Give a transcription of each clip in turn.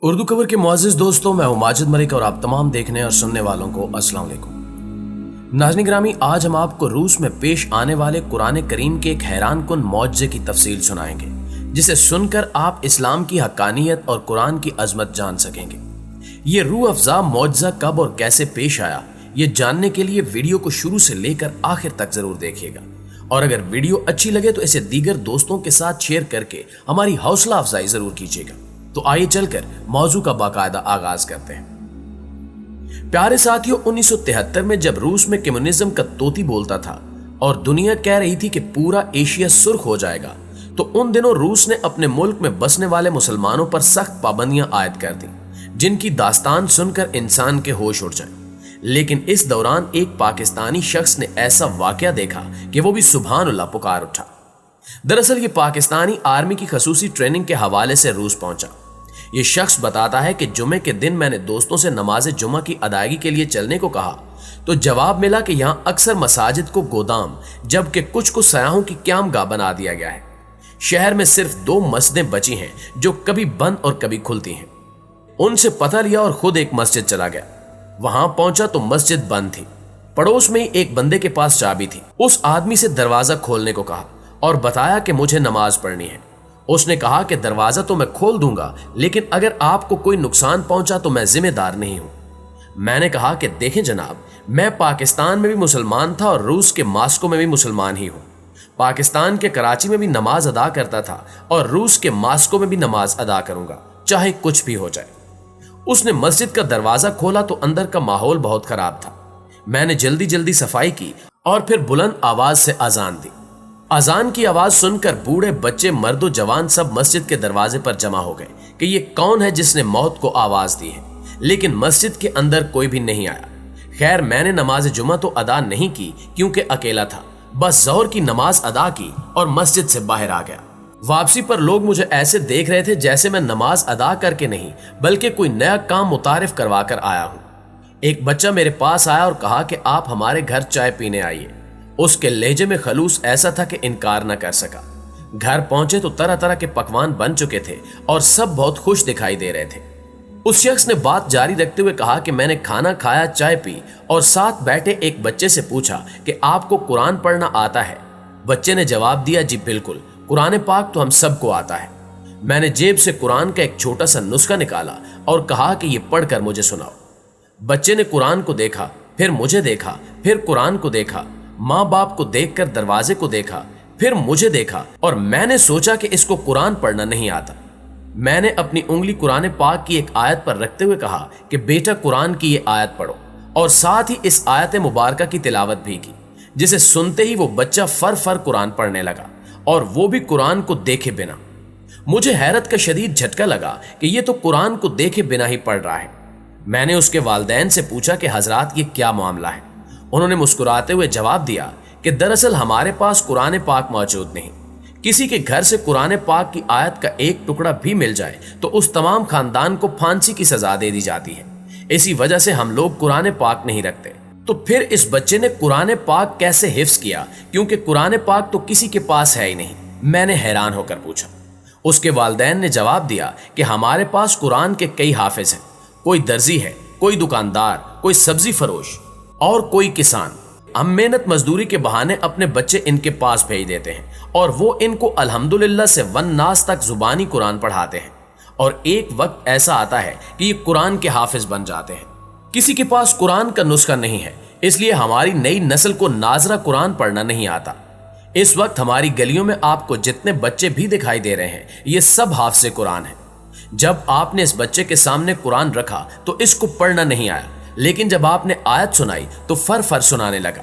اردو کور کے معزز دوستوں، میں ہوں ماجد ملک اور آپ تمام دیکھنے اور سننے والوں کو السلام علیکم۔ ناظرین گرامی، آج ہم آپ کو روس میں پیش آنے والے قرآن کریم کے ایک حیران کن معجزے کی تفصیل سنائیں گے، جسے سن کر آپ اسلام کی حقانیت اور قرآن کی عظمت جان سکیں گے۔ یہ روح افزا معجزہ کب اور کیسے پیش آیا، یہ جاننے کے لیے ویڈیو کو شروع سے لے کر آخر تک ضرور دیکھیے گا، اور اگر ویڈیو اچھی لگے تو اسے دیگر دوستوں کے ساتھ شیئر کر کے ہماری حوصلہ افزائی ضرور کیجیے گا۔ تو آئیے چل کر موضوع کا باقاعدہ آغاز کرتے ہیں۔ پیارے ساتھیوں، 1973 میں جب روس میں کمیونزم کا طوطی بولتا تھا اور دنیا کہہ رہی تھی کہ پورا ایشیا سرخ ہو جائے گا، تو ان دنوں روس نے اپنے ملک میں بسنے والے مسلمانوں پر سخت پابندیاں عائد کر دیں، جن کی داستان سن کر انسان کے ہوش اڑ جائیں۔ لیکن اس دوران ایک پاکستانی شخص نے ایسا واقعہ دیکھا کہ وہ بھی سبحان اللہ پکار اٹھا۔ دراصل یہ پاکستانی آرمی کی خصوصی ٹریننگ کے حوالے سے روس پہنچا۔ یہ شخص بتاتا ہے کہ جمعے کے دن میں نے دوستوں سے نماز جمعہ کی ادائیگی کے لیے چلنے کو کہا تو جواب ملا کہ یہاں اکثر مساجد کو گودام جبکہ کچھ کو سیاحوں کی قیام گاہ بنا دیا گیا ہے۔ شہر میں صرف 2 مسجدیں بچی ہیں جو کبھی بند اور کبھی کھلتی ہیں۔ ان سے پتہ لیا اور خود ایک مسجد چلا گیا۔ وہاں پہنچا تو مسجد بند تھی۔ پڑوس میں ہی ایک بندے کے پاس چابی تھی۔ اس آدمی سے دروازہ کھولنے کو کہا اور بتایا کہ مجھے نماز پڑھنی ہے۔ اس نے کہا کہ دروازہ تو میں کھول دوں گا، لیکن اگر آپ کو کوئی نقصان پہنچا تو میں ذمہ دار نہیں ہوں۔ میں نے کہا کہ دیکھیں جناب، میں پاکستان میں بھی مسلمان تھا اور روس کے ماسکو میں بھی مسلمان ہی ہوں۔ پاکستان کے کراچی میں بھی نماز ادا کرتا تھا اور روس کے ماسکو میں بھی نماز ادا کروں گا، چاہے کچھ بھی ہو جائے۔ اس نے مسجد کا دروازہ کھولا تو اندر کا ماحول بہت خراب تھا۔ میں نے جلدی جلدی صفائی کی اور پھر بلند آواز سے اذان دی۔ اذان کی آواز سن کر بوڑھے، بچے، مرد و جوان سب مسجد کے دروازے پر جمع ہو گئے کہ یہ کون ہے جس نے موت کو آواز دی ہے، لیکن مسجد کے اندر کوئی بھی نہیں آیا۔ خیر، میں نے نماز جمعہ تو ادا نہیں کی کیونکہ اکیلا تھا، بس ظہر کی نماز ادا کی اور مسجد سے باہر آ گیا۔ واپسی پر لوگ مجھے ایسے دیکھ رہے تھے جیسے میں نماز ادا کر کے نہیں بلکہ کوئی نیا کام متعارف کروا کر آیا ہوں۔ ایک بچہ میرے پاس آیا اور کہا کہ آپ ہمارے گھر چائے پینے آئیے۔ اس کے لہجے میں خلوص ایسا تھا کہ انکار نہ کر سکا۔ گھر پہنچے تو طرح طرح کے پکوان بن چکے تھے اور سب بہت خوش دکھائی دے رہے تھے۔ اس شخص نے بات جاری رکھتے ہوئے کہا کہ میں نے کھانا کھایا، چائے پی اور ساتھ بیٹھے ایک بچے سے پوچھا کہ آپ کو قرآن پڑھنا آتا ہے؟ بچے نے جواب دیا، جی بالکل، قرآن پاک تو ہم سب کو آتا ہے۔ میں نے جیب سے قرآن کا ایک چھوٹا سا نسخہ نکالا اور کہا کہ یہ پڑھ کر مجھے سناؤ۔ بچے نے قرآن کو دیکھا، پھر مجھے دیکھا، پھر قرآن کو دیکھا، ماں باپ کو دیکھ کر دروازے کو دیکھا، پھر مجھے دیکھا، اور میں نے سوچا کہ اس کو قرآن پڑھنا نہیں آتا۔ میں نے اپنی انگلی قرآن پاک کی ایک آیت پر رکھتے ہوئے کہا کہ بیٹا قرآن کی یہ آیت پڑھو، اور ساتھ ہی اس آیت مبارکہ کی تلاوت بھی کی، جسے سنتے ہی وہ بچہ فر قرآن پڑھنے لگا، اور وہ بھی قرآن کو دیکھے بنا۔ مجھے حیرت کا شدید جھٹکا لگا کہ یہ تو قرآن کو دیکھے بنا ہی پڑھ رہا ہے۔ میں نے اس کے والدین سے پوچھا کہ حضرات یہ کیا معاملہ ہے؟ انہوں نے مسکراتے ہوئے جواب دیا کہ دراصل ہمارے پاس قرآن پاک موجود نہیں۔ کسی کے گھر سے قرآن پاک کی آیت کا ایک ٹکڑا بھی مل جائے تو اس تمام خاندان کو پھانسی کی سزا دے دی جاتی ہے۔ اسی وجہ سے ہم لوگ قرآن پاک نہیں رکھتے۔ تو پھر اس بچے نے قرآن پاک کیسے حفظ کیا، کیونکہ قرآن پاک تو کسی کے پاس ہے ہی نہیں؟ میں نے حیران ہو کر پوچھا۔ اس کے والدین نے جواب دیا کہ ہمارے پاس قرآن کے کئی حافظ ہیں، کوئی درزی ہے، کوئی دکاندار، کوئی سبزی فروش اور کوئی کسان۔ ہم محنت مزدوری کے بہانے اپنے بچے ان کے پاس بھیج دیتے ہیں اور وہ ان کو الحمدللہ سے والناس تک زبانی قرآن پڑھاتے ہیں، اور ایک وقت ایسا آتا ہے کہ یہ قرآن کے حافظ بن جاتے ہیں۔ کسی کے پاس قرآن کا نسخہ نہیں ہے، اس لیے ہماری نئی نسل کو ناظرہ قرآن پڑھنا نہیں آتا۔ اس وقت ہماری گلیوں میں آپ کو جتنے بچے بھی دکھائی دے رہے ہیں، یہ سب حافظ قرآن ہیں۔ جب آپ نے اس بچے کے سامنے قرآن رکھا تو اس کو پڑھنا نہیں آیا، لیکن جب آپ نے آیت سنائی تو فر سنانے لگا۔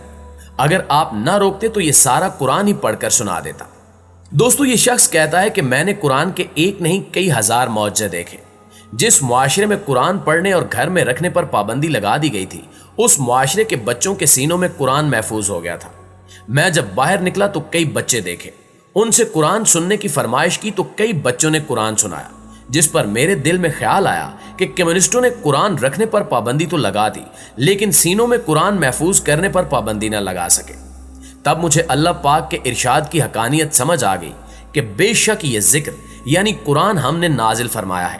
اگر آپ نہ روکتے تو یہ سارا قرآن ہی پڑھ کر سنا دیتا۔ دوستو، یہ شخص کہتا ہے کہ میں نے قرآن کے ایک نہیں کئی ہزار معجزے دیکھے۔ جس معاشرے میں قرآن پڑھنے اور گھر میں رکھنے پر پابندی لگا دی گئی تھی، اس معاشرے کے بچوں کے سینوں میں قرآن محفوظ ہو گیا تھا۔ میں جب باہر نکلا تو کئی بچے دیکھے، ان سے قرآن سننے کی فرمائش کی تو کئی بچوں نے قرآن سنایا، جس پر میرے دل میں خیال آیا کہ کمیونسٹوں نے قرآن رکھنے پر پابندی تو لگا دی، لیکن سینوں میں قرآن محفوظ کرنے پر پابندی نہ لگا سکے۔ تب مجھے اللہ پاک کے ارشاد کی حقانیت سمجھ آ گئی کہ بے شک یہ ذکر یعنی قرآن ہم نے نازل فرمایا ہے